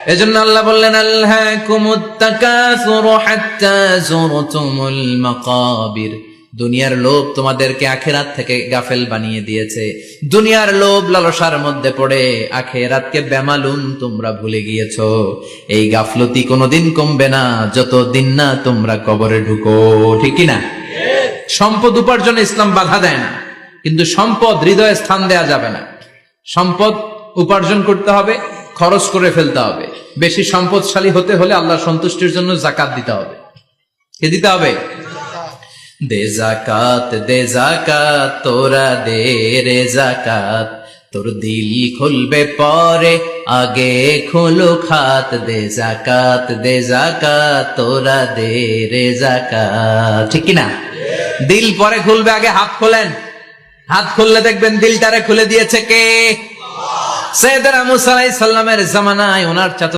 এজন্য আল্লাহ বললেন আল্লাকুমুত তাকাসুরু হাত্তা যুরতুমুল মাকাবির। দুনিয়ার লোভ তোমাদেরকে আখিরাত থেকে গাফেল বানিয়ে দিয়েছে। দুনিয়ার লোভ লালসার মধ্যে পড়ে আখিরাতকে বেমালুম তোমরা ভুলে গিয়েছো। এই গাফলতি কোনোদিন কমবে না যতদিন না তোমরা কবরে ঢুকো, ঠিক কি না? সম্পদ উপার্জনে ইসলাম বাধা দেয় না, কিন্তু সম্পদ হৃদয়ে স্থান দেয়া যাবে না। সম্পদ উপার্জন করতে হবে, খরচ করে ফেলতে হবে। বেশি সম্পদশালী হতে হলে আল্লাহর সন্তুষ্টির জন্য যাকাত দিতে হবে। কে দিতে হবে? দে যাকাত তোরা দে রে যাকাত, তোর দিল খুলবে পরে আগে খোলো খাত। দে যাকাত তোরা দে রে যাকাত, ঠিক কিনা? দিল পরে খুলবে, আগে হাত খোলেন। হাত খুললে দেখবেন দিলটারে খুলে দিয়েছে কে? সাইয়েদনা মুসা আলাইহিস সালামের জামানায় ওনার চাচা